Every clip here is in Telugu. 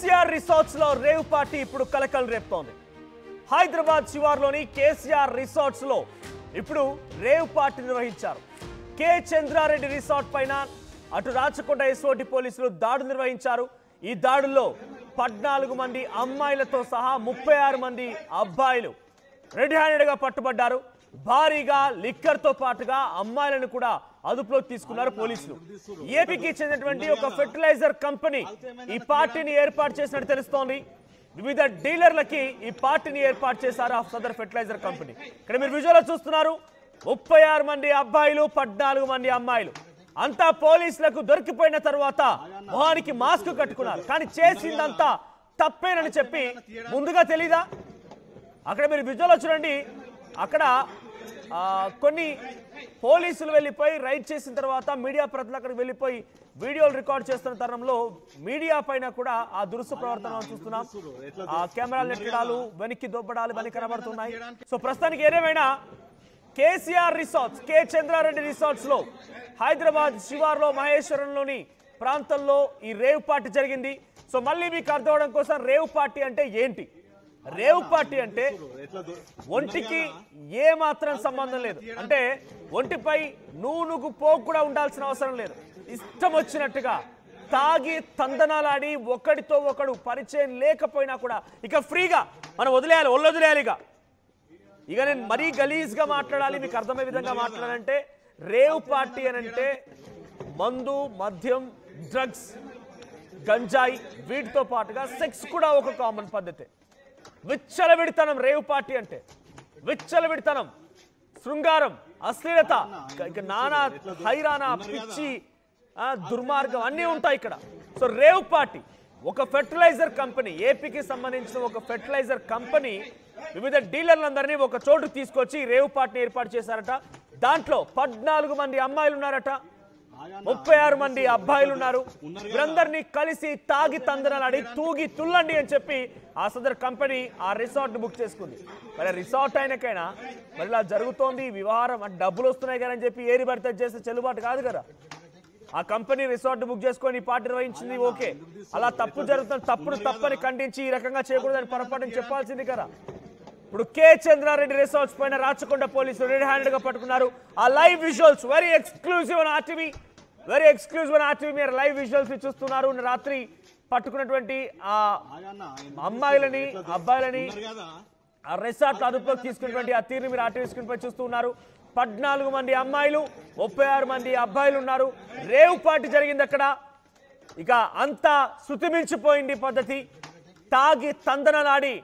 కేసీఆర్ రిసార్ట్స్ లో రేవ్ పార్టీ ఇప్పుడు కలకలం రేపుతోంది. హైదరాబాద్ శివార్లోని కేసీఆర్ రిసార్ట్స్ లో ఇప్పుడు రేవ్ పార్టీ నిర్వహించారు. కే చంద్రారెడ్డి రిసార్ట్ పైన అటు రాచకొండ ఎస్ఓటి పోలీసులు దాడులు నిర్వహించారు. ఈ దాడుల్లో 14 మంది అమ్మాయిలతో సహా 36 మంది అబ్బాయిలు రెడ్ హ్యాండెడ్ గా పట్టుబడ్డారు. భారీగా లిక్కర్ తో పాటుగా అమ్మాయిలను కూడా అదుపులోకి తీసుకున్నారు పోలీసులు. ఏపీకి చెందినటువంటి ఒక ఫెర్టిలైజర్ కంపెనీ ఈ పార్టీని ఏర్పాటు చేసినట్టు తెలుస్తోంది. వివిధ డీలర్లకి ఈ పార్టీని ఏర్పాటు చేశారు ఆ సదర్ ఫెర్టిలైజర్ కంపెనీ. ఇక్కడ మీరు విజువల్ చూస్తున్నారు. 36 మంది అబ్బాయిలు, 14 మంది అమ్మాయిలు అంతా పోలీసులకు దొరికిపోయిన తర్వాత మొహానికి మాస్క్ కట్టుకున్నారు. కానీ చేసిందంతా తప్పేనని చెప్పి ముందుగా తెలీదా? అక్కడ మీరు విజువల్ చూడండి. అక్కడ కొన్ని పోలీసులు వెళ్ళిపోయి రైడ్ చేసిన తర్వాత మీడియా ప్రతినిధులు అక్కడికి వెళ్ళిపోయి వీడియోలు రికార్డ్ చేస్తున్న తరుణంలో మీడియా పైన కూడా ఆ దురుసు ప్రవర్తన చూస్తున్నాం. ఆ కెమెరాలు నెట్టడాలు, వెనక్కి దొబ్బడాలు వెనక్కి కనబడుతున్నాయి. సో ప్రస్తుతానికి ఏదేమైనా కేసీఆర్ రిసార్ట్స్, కే చంద్రారెడ్డి రిసార్ట్స్ లో హైదరాబాద్ శివార్లో మహేశ్వరంలోని ప్రాంతంలో ఈ రేవ్ పార్టీ జరిగింది. సో మళ్ళీ మీకు అర్థం అవడం కోసం రేవ్ పార్టీ అంటే ఏంటి? రేవ్ పార్టీ అంటే ఒంటికి ఏ మాత్రం సంబంధం లేదు. అంటే ఒంటిపై నూనెకు పోగు కూడా ఉండాల్సిన అవసరం లేదు. ఇష్టం వచ్చినట్టుగా తాగి తందనాలాడి ఒకడితో ఒకడు పరిచయం లేకపోయినా కూడా ఇక ఫ్రీగా మనం వదిలేయాలి, వదిలేయాలి. ఇక నేను మరీ గలీజ్గా మాట్లాడాలి, మీకు అర్థమయ్యే విధంగా మాట్లాడాలంటే రేవ్ పార్టీ అని అంటే మందు, మద్యం, డ్రగ్స్, గంజాయి వీటితో పాటుగా సెక్స్ కూడా ఒక కామన్ పద్ధతి. విచ్చలవిడితనం రేవ్ పార్టీ అంటే విచ్చలవిడితనం, శృంగారం, అశ్లీలత, ఇక నానా హైరానా, పిచ్చి, దుర్మార్గం అన్నీ ఉంటాయి ఇక్కడ. సో రేవ్ పార్టీ ఒక ఫెర్టిలైజర్ కంపెనీ, ఏపీకి సంబంధించిన ఒక ఫెర్టిలైజర్ కంపెనీ వివిధ డీలర్లందరినీ ఒక చోటు తీసుకొచ్చి రేవ్ పార్టీ ఏర్పాటు చేశారట. దాంట్లో 14 మంది అమ్మాయిలు ఉన్నారట, 36 మంది అబ్బాయిలు ఉన్నారు. వీరందరినీ కలిసి తాగి తందనాలాడి తూగి తుల్లండి అని చెప్పి ఆ సదర్ కంపెనీ ఆ రిసార్ట్ బుక్ చేసుకుంది. మరి రిసార్ట్ అయినకైనా మరి ఇలా జరుగుతోంది వ్యవహారం, అంటే డబ్బులు వస్తున్నాయి కదా అని చెప్పి ఏరి పడితే చేస్తే చెల్లుబాటు కాదు కదా. ఆ కంపెనీ రిసార్ట్ బుక్ చేసుకొని పార్టీ నిర్వహించింది, ఓకే. అలా తప్పు జరుగుతుంది, తప్పని ఖండించి ఈ రకంగా చేయకూడదని పొరపాటుని చెప్పాల్సింది కదా. ఇప్పుడు కే చంద్రారెడ్డి రిసార్ట్స్ పైన రాచకొండ పోలీసులు రెడ్ హ్యాండెడ్ గా పట్టుకున్నారు. ఆ live visuals very exclusive on RTV, very exclusive on RTV. మీరు లైవ్ విజువల్స్ చూస్తున్నారు. రాత్రి పట్టుకున్నటువంటి ఆ అమ్మాయిలని, అబ్బాయిలని ఆ రిసార్ట్ అదుపులోకి తీసుకున్నటువంటి ఆ తీరుని మీరు ఆర్టీవీ స్క్రీన్ పై చూస్తూ ఉన్నారు. 14 మంది అమ్మాయిలు, 36 మంది అబ్బాయిలు ఉన్నారు. రేవ్ పార్టీ జరిగింది అక్కడ. ఇక అంతా శృతిమించిపోయింది పద్ధతి. తాగి తందనలాడి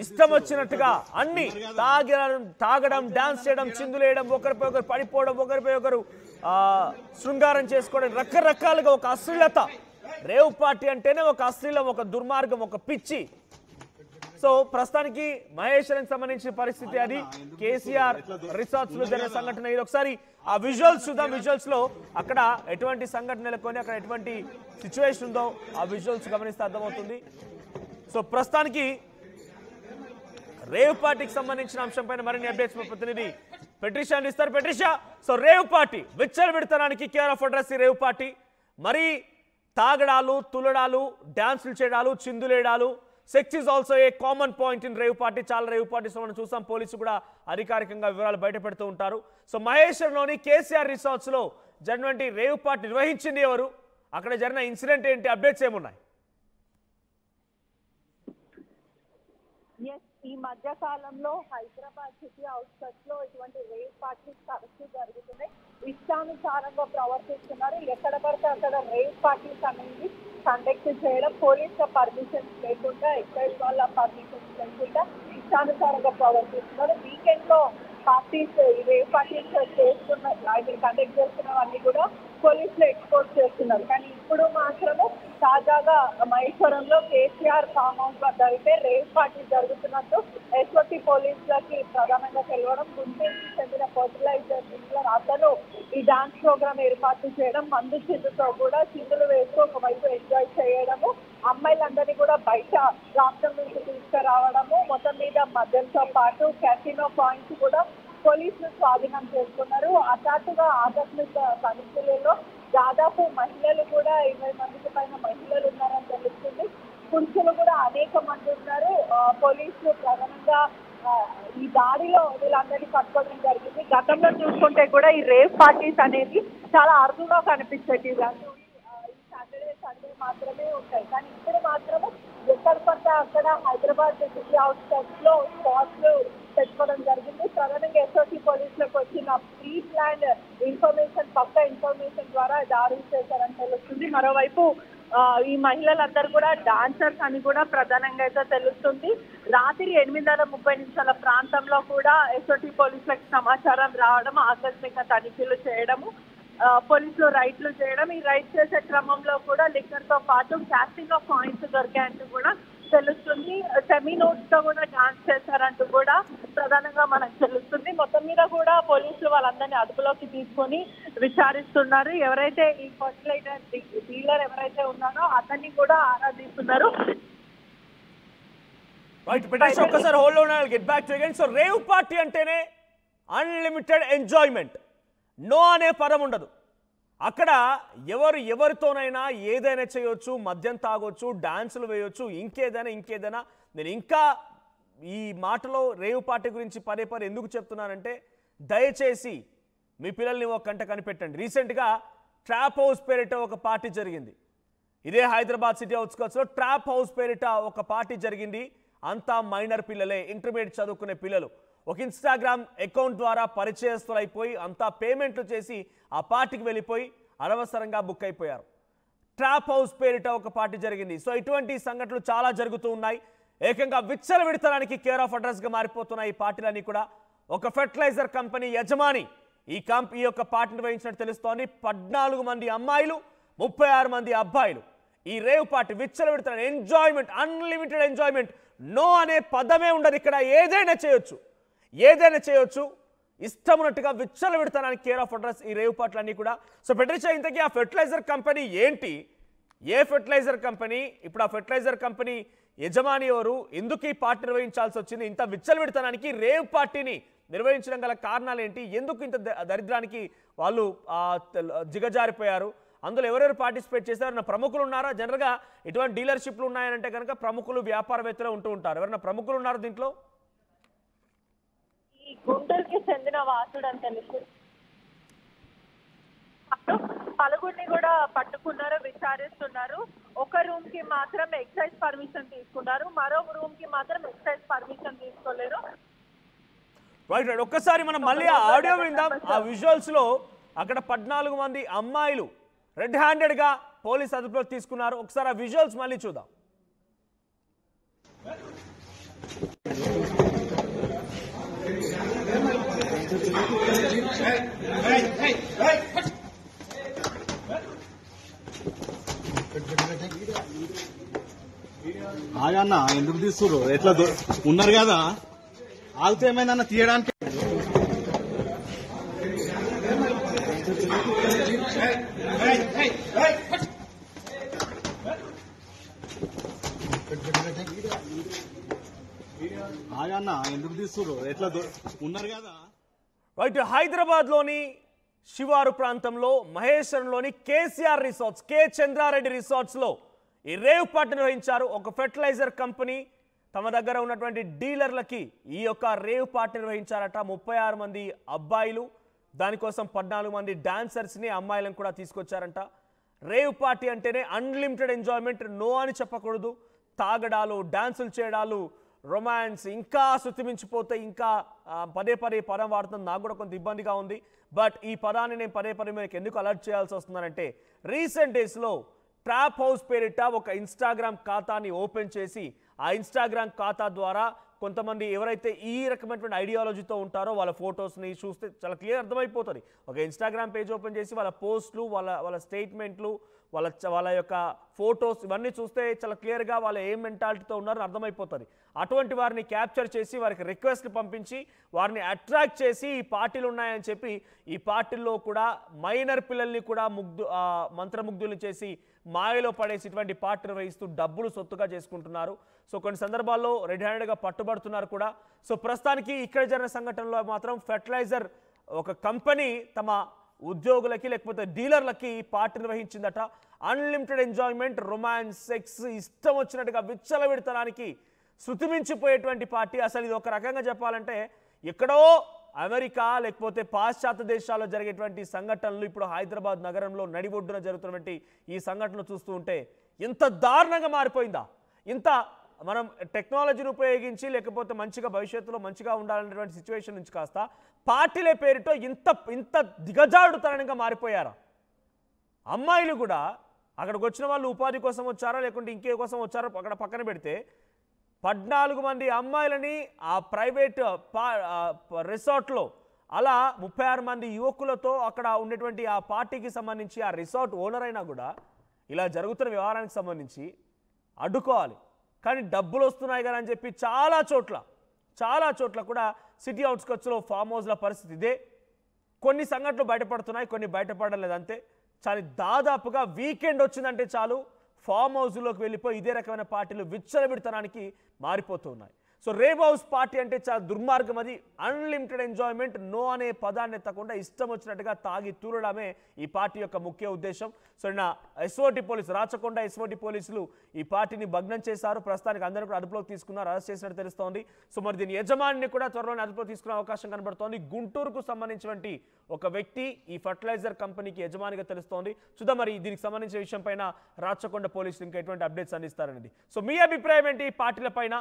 ఇష్టం వచ్చినట్టుగా అన్ని తాగడం, డాన్స్ చేయడం, చిందులేయడం, ఒకరిపై ఒకరు పడిపోవడం, ఒకరిపై ఒకరు శృంగారం చేసుకోవడం, రకరకాలుగా ఒక అశ్లీలత. రేవ్ పార్టీ అంటేనే ఒక అశ్లీలం, ఒక దుర్మార్గం, ఒక పిచ్చి. సో ప్రస్తుతానికి మహేశ్వరం సంబంధించిన పరిస్థితి అది. కేసీఆర్ రిసార్ట్స్ లో జరిగిన సంఘటన ఇది. ఒకసారి ఆ విజువల్స్ చూద్దాం. విజువల్స్ లో అక్కడ ఎటువంటి సంఘటన నెలకొని అక్కడ ఎటువంటి సిచ్యువేషన్ ఉందో ఆ విజువల్స్ గమనిస్తే అర్థమవుతుంది. సో ప్రస్తుతానికి రేవ్ పార్టీకి సంబంధించిన అంశం పైన మరిన్ని అప్డేట్స్ మా ప్రతినిధి పెట్రిషా అందిస్తారు. పెట్రిషా, సో రేవ్ పార్టీ విచ్చలవిడితనానికి కేర్ ఆఫ్ అడ్రస్ ఈ రేవ్ పార్టీ. మరి తాగడాలు, తులడాలు, డాన్సులు చేయడాలు, చిందులేయడాలు, sex is also a common point in rave party. చాలా రేవ్ పార్టీస్ మనం చూసాం. పోలీసులు కూడా అధికారికంగా వివరాలు బయట పెడుతూ ఉంటారు. సో మహేశ్వరంలోని కేసీఆర్ రిసార్ట్స్ లో జరిగినటువంటి రేవ్ పార్టీ నిర్వహించింది ఎవరు? అక్కడ జరిగిన ఇన్సిడెంట్ ఏంటి? అప్డేట్స్ ఏమున్నాయి? ఈ మధ్య కాలంలో హైదరాబాద్ సిటీ అవుట్స్కట్స్ లో ఇటువంటి రేవ్ పార్టీస్ తరచూ జరుగుతున్నాయి. ఇష్టానుసారంగా ప్రవర్తిస్తున్నారు. ఎక్కడ పడితే అక్కడ రేవ్ పార్టీస్ అనేది కండక్ట్ చేయడం, పోలీసుల పర్మిషన్స్ లేకుండా, ఎక్సైజ్ వాళ్ళ పర్మిషన్స్ లేకుండా ఇష్టానుసారంగా ప్రవర్తిస్తున్నారు. వీకెండ్ లో పార్టీస్, రేవ్ పార్టీస్ కండక్ట్ చేస్తున్నవన్నీ కూడా పోలీసులు ఎక్స్పోజ్ చేస్తున్నారు. కానీ ఇప్పుడు మాత్రమే తాజాగా మహేశ్వరంలో కేసీఆర్ ఫామ్ హౌస్ వద్ద అయితే రేవ్ పార్టీ జరుగుతున్నట్టు ఎస్ఓటి పోలీసులకి ప్రధానంగా తెలవడం. గుంటూరుకి చెందిన ఫర్టిలైజర్ డీలర్ అతను ఈ డాన్స్ ప్రోగ్రామ్ ఏర్పాటు చేయడం, మందు చిందుతో కూడా చిందులు వేస్తూ ఒకవైపు ఎంజాయ్ చేయడము, అమ్మాయిలందరినీ కూడా బయట రాష్ట్రం నుంచి తీసుకురావడము, మొత్తం మీద మద్యంతో పాటు క్యాసినో పాయింట్స్ కూడా పోలీసులు స్వాధీనం చేసుకున్నారు. హఠాత్తుగా ఆకస్మిక తనిఖీలలో దాదాపు మహిళలు కూడా 20 మందికి పైన మహిళలు ఉన్నారని తెలుస్తుంది. పురుషులు కూడా అనేక మంది ఉన్నారు. పోలీసులు ప్రధానంగా ఈ దాడిలో వీళ్ళందరినీ పట్టుకోవడం జరిగింది. గతంలో చూసుకుంటే కూడా ఈ రేవ్ పార్టీస్ అనేది చాలా అరుదుగా కనిపించేది. ఈ సాటర్డే సండే మాత్రమే ఉంటాయి. కానీ ఇప్పుడు మాత్రమే ఎక్కడ పడితే అక్కడ హైదరాబాద్ సిటీ అవుట్స్కట్స్ లో స్పాట్స్ పెట్టుకోవడం జరిగింది. ప్రధానంగా ఎస్ఓటీ పోలీసులకు వచ్చిన ప్రీ ప్లాన్ ఇన్ఫర్మేషన్, పక్క ఇన్ఫర్మేషన్ ద్వారా దాడి చేశారని తెలుస్తుంది. మరోవైపు ఈ మహిళలందరూ కూడా డాన్సర్స్ అని కూడా ప్రధానంగా అయితే తెలుస్తుంది. రాత్రి 8:30 ప్రాంతంలో కూడా ఎస్ఓటీ పోలీసులకు సమాచారం రావడం, ఆకస్మిక తనిఖీలు చేయడము, పోలీసులు రైడ్లు చేయడం. ఈ రైడ్ చేసే క్రమంలో కూడా లిక్కర్ తో పాటు క్యాస్టింగ్ ఆఫ్ కాయిన్స్ దొరికాయంటూ కూడా తెలుస్తుంది. సెమీ నోట్స్ తో కూడా డాన్స్ చేశారంటూ కూడా ప్రధానంగా మనకు తెలుస్తుంది. మొత్తం మీద కూడా పోలీసులు వాళ్ళందరినీ అదుపులోకి తీసుకొని విచారిస్తున్నారు. ఎవరైతే ఈ ఫర్టిలైజర్ డీలర్ ఎవరైతే ఉన్నారో అతన్ని కూడా ఆరాధిస్తున్నారు. ఒక్కసారి hold on, I will get back to again. So rave party అంటేనే అన్లిమిటెడ్ ఎంజాయ్మెంట్, నో అనే పదం ఉండదు. అక్కడ ఎవరితోనైనా ఏదైనా చేయొచ్చు, మద్యం తాగొచ్చు, డాన్సులు వేయొచ్చు, ఇంకేదైనా. నేను ఇంకా ఈ మాటలో రేవ్ పార్టీ గురించి పదే ఎందుకు చెప్తున్నానంటే, దయచేసి మీ పిల్లల్ని ఒక కంట కనిపెట్టండి. రీసెంట్గా ట్రాప్ హౌస్ పేరిట ఒక పార్టీ జరిగింది. ఇదే హైదరాబాద్ సిటీ అవుట్స్కట్స్లో ట్రాప్ హౌస్ పేరిట ఒక పార్టీ జరిగింది. అంతా మైనర్ పిల్లలే, ఇంటర్మీడియట్ చదువుకునే పిల్లలు. ఒక ఇన్స్టాగ్రామ్ అకౌంట్ ద్వారా పరిచయస్తులైపోయి అంతా పేమెంట్లు చేసి ఆ పార్టీకి వెళ్ళిపోయి అనవసరంగా బుక్ అయిపోయారు. ట్రాప్ హౌస్ పేరిట ఒక పార్టీ జరిగింది. సో ఇటువంటి సంఘటనలు చాలా జరుగుతూ ఉన్నాయి. ఏకంగా విచ్చలవిడతనానికి కేర్ ఆఫ్ అడ్రస్గా మారిపోతున్నాయి ఈ పార్టీలన్నీ కూడా. ఒక ఫెర్టిలైజర్ కంపెనీ యజమాని ఈ యొక్క పార్టీ నిర్వహించినట్టు తెలుస్తోంది. 14 మంది అమ్మాయిలు, 36 మంది అబ్బాయిలు. ఈ రేవ్ పార్టీ విచ్చలవిడతన ఎంజాయ్మెంట్, అన్లిమిటెడ్ ఎంజాయ్మెంట్, నో అనే పదమే ఉండదు. ఇక్కడ ఏదైనా చేయొచ్చు, ఇష్టం ఉన్నట్టుగా విచ్చలవిడతనానికి కేర్ ఆఫ్ అడ్రస్ ఈ రేవ్ పార్టీలన్నీ కూడా. సో పెట్రిషా, ఇంతకీ ఆ ఫెర్టిలైజర్ కంపెనీ ఏంటి? ఏ ఫెర్టిలైజర్ కంపెనీ? ఇప్పుడు ఆ ఫెర్టిలైజర్ కంపెనీ యజమాని ఎవరు? ఎందుకు ఈ పార్టీ నిర్వహించాల్సి వచ్చింది? ఇంత విచ్చలవిడతనానికి రేవ్ పార్టీని నిర్వహించడం గల కారణాలు ఏంటి? ఎందుకు ఇంత దరిద్రానికి వాళ్ళు జిగజారిపోయారు? అందులో ఎవరెవరు పార్టిసిపేట్ చేశారు? ప్రముఖులు ఉన్నారా? జనరల్గా ఇటువంటి డీలర్షిప్లు ఉన్నాయంటే కనుక ప్రముఖులు, వ్యాపారవేత్తలు ఉంటూ ఉంటారు. ఎవరైనా ప్రముఖులు ఉన్నారు దీంట్లో? ఈ గుంటూరుకి చెందిన వాసుడు అని తెలుసు. పలుగురిని కూడా పట్టుకున్నారు, విచారిస్తున్నారు. ఒక రూమ్ కి మాత్రం ఎక్సైజ్ పర్మిషన్ తీసుకున్నారు, మరో రూమ్ కి మాత్రం ఎక్సైజ్ పర్మిషన్ తీసుకోలేరు. రైట్. ఒక్కసారి మనం మళ్ళీ ఆ ఆడియో విందాం. ఆ విజువల్స్ లో అక్కడ 14 మంది అమ్మాయిలు రెడ్ హ్యాండెడ్ గా పోలీస్ అదుపులోకి తీసుకున్నారు. ఒకసారి ఆ విజువల్స్ మళ్ళీ చూద్దాం. ఆగన్నా, ఎందుకు తీస్తుర్రు? ఎట్లా ఉన్నారు కదా, ఆగితే ఏమైందన్న తీయడానికి. ఆగన్నా, ఎందుకు తీస్తుర్రు? ఎట్లా ఉన్నారు కదా. రైట్. హైదరాబాద్లోని శివారు ప్రాంతంలో మహేశ్వరంలోని కేసీఆర్ రిసార్ట్స్, కే చంద్రారెడ్డి రిసార్ట్స్లో ఈ రేవ్ పార్టీ నిర్వహించారు. ఒక ఫెర్టిలైజర్ కంపెనీ తమ దగ్గర ఉన్నటువంటి డీలర్లకి ఈ యొక్క రేవ్ పార్టీ నిర్వహించారట. 36 మంది అబ్బాయిలు, దానికోసం 14 మంది డాన్సర్స్ని, అమ్మాయిలను కూడా తీసుకొచ్చారంట. రేవ్ పార్టీ అంటేనే అన్లిమిటెడ్ ఎంజాయ్మెంట్, నో అని చెప్పకూడదు. తాగడాలు, డాన్సులు చేయడాలు, రొమాన్స్, ఇంకా శృతిమించిపోతే ఇంకా పదే పదం వాడుతుంది. నాకు కూడా కొంత ఇబ్బందిగా ఉంది. బట్ ఈ పదాన్ని నేను పదే మీకు ఎందుకు అలర్ట్ చేయాల్సి వస్తుందనంటే, రీసెంట్ డేస్లో ట్రాప్ హౌస్ పేరిట ఒక ఇన్స్టాగ్రామ్ ఖాతాని ఓపెన్ చేసి ఆ ఇన్స్టాగ్రామ్ ఖాతా ద్వారా కొంతమంది ఎవరైతే ఈ రకమైనటువంటి ఐడియాలజీతో ఉంటారో వాళ్ళ ఫొటోస్ని చూస్తే చాలా క్లియర్ అర్థమైపోతుంది. ఒక ఇన్స్టాగ్రామ్ పేజ్ ఓపెన్ చేసి వాళ్ళ పోస్టులు, వాళ్ళ స్టేట్మెంట్లు, వాళ్ళ యొక్క ఫొటోస్ ఇవన్నీ చూస్తే చాలా క్లియర్గా వాళ్ళు ఏ మెంటాలిటీతో ఉన్నారో అర్థమైపోతుంది. అటువంటి వారిని క్యాప్చర్ చేసి వారికి రిక్వెస్ట్లు పంపించి వారిని అట్రాక్ట్ చేసి ఈ పార్టీలు ఉన్నాయని చెప్పి ఈ పార్టీల్లో కూడా మైనర్ పిల్లల్ని కూడా మంత్రముగ్ధులు చేసి మాయలో పడేసి ఇటువంటి పార్టీ నిర్వహిస్తూ డబ్బులు సొత్తుగా చేసుకుంటున్నారు. సో కొన్ని సందర్భాల్లో రెడ్ హ్యాండెడ్గా పట్టుబడుతున్నారు కూడా. సో ప్రస్తుతానికి ఇక్కడ జరిగిన సంఘటనలో మాత్రం ఫెర్టిలైజర్ ఒక కంపెనీ తమ ఉద్యోగులకి లేకపోతే డీలర్లకి పార్టీ నిర్వహించిందట. అన్లిమిటెడ్ ఎంజాయ్మెంట్, రొమాన్స్, సెక్స్ ఇష్టం వచ్చినట్టుగా విచ్చలవిడతనానికి శృతిమించిపోయేటువంటి పార్టీ. అసలు ఇది ఒక రకంగా చెప్పాలంటే ఎక్కడో అమెరికా లేకపోతే పాశ్చాత్య దేశాల్లో జరిగేటువంటి సంఘటనలు ఇప్పుడు హైదరాబాద్ నగరంలో నడిబొడ్డున జరుగుతున్నటువంటి ఈ సంఘటనలు చూస్తూ ఉంటే ఎంత దారుణంగా మారిపోయిందా. ఇంత మనం టెక్నాలజీని ఉపయోగించి లేకపోతే మంచిగా భవిష్యత్తులో మంచిగా ఉండాలనేటువంటి సిచ్యువేషన్ నుంచి కాస్త పార్టీలే పేరుతో ఇంత దిగజాడుతనంగా మారిపోయారా. అమ్మాయిలు కూడా అక్కడికి వచ్చిన వాళ్ళు ఉపాధి కోసం వచ్చారా లేకుంటే ఇంకే కోసం వచ్చారో అక్కడ పక్కన పెడితే 14 మంది అమ్మాయిలని ఆ ప్రైవేట్ రిసార్ట్లో అలా 36 మంది యువకులతో అక్కడ ఉండేటువంటి ఆ పార్టీకి సంబంధించి ఆ రిసార్ట్ ఓనర్ అయినా కూడా ఇలా జరుగుతున్న వ్యవహారానికి సంబంధించి అడ్డుకోవాలి. కానీ డబ్బులు వస్తున్నాయి కదా అని చెప్పి చాలా చోట్ల కూడా సిటీ అవుట్స్కట్స్లో ఫామ్ హౌస్ల పరిస్థితి ఇదే. కొన్ని సంఘటనలు బయటపడుతున్నాయి, కొన్ని బయటపడలేదు అంతే. చాలా దాదాపుగా వీకెండ్ వచ్చిందంటే చాలు ఫామ్ హౌస్లోకి వెళ్ళిపోయి ఇదే రకమైన పార్టీలు విచ్చలవిడతనానికి మారిపోతున్నాయి. సో రేవ్ హౌస్ పార్టీ అంటే చాలా దుర్మార్గం. అది అన్లిమిటెడ్ ఎంజాయ్మెంట్, నో అనే పదాన్ని ఎత్తకుండా ఇష్టం వచ్చినట్టుగా తాగి తూలడమే ఈ పార్టీ యొక్క ముఖ్య ఉద్దేశం. సో నిన్న ఎస్ఓటి పోలీసు రాచకొండ ఎస్ఓటి పోలీసులు ఈ పార్టీని భగ్నం చేశారు. ప్రస్తుతానికి అందరూ కూడా అదుపులోకి తీసుకున్నారు, అరెస్ట్ చేసినట్టు తెలుస్తోంది. సో మరి దీని యజమానిని కూడా త్వరలోనే అదుపులోకి తీసుకునే అవకాశం కనబడుతోంది. గుంటూరుకు సంబంధించినటువంటి ఒక వ్యక్తి ఈ ఫర్టిలైజర్ కంపెనీకి యజమానిగా తెలుస్తోంది. చూద్దాం మరి దీనికి సంబంధించిన విషయం పైన రాచకొండ పోలీసులు ఇంకా ఎటువంటి అప్డేట్స్ అందిస్తారనేది. సో మీ అభిప్రాయం ఏంటి ఈ పార్టీల పైన?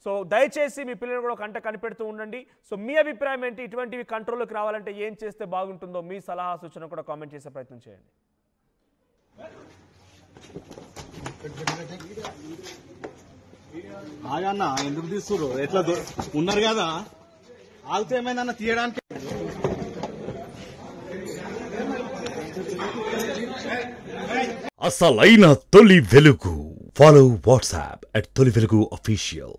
సో దయచేసి మీ పిల్లలు కూడా కంట కనిపెడుతూ ఉండండి. సో మీ అభిప్రాయం ఏంటి? ఇటువంటివి కంట్రోల్లోకి రావాలంటే ఏం చేస్తే బాగుంటుందో మీ సలహా సూచన కూడా కామెంట్ చేసే ప్రయత్నం చేయండి. ఆగన్నా ఎందుకు తీస్తుర్రు? ఎట్లా ఉన్నారు కదా, ఆగితే ఏమైందన్న తీయడానికి. అసలైన తొలి వెలుగు. ఫాలో వాట్సాప్ @తొలి వెలుగు official.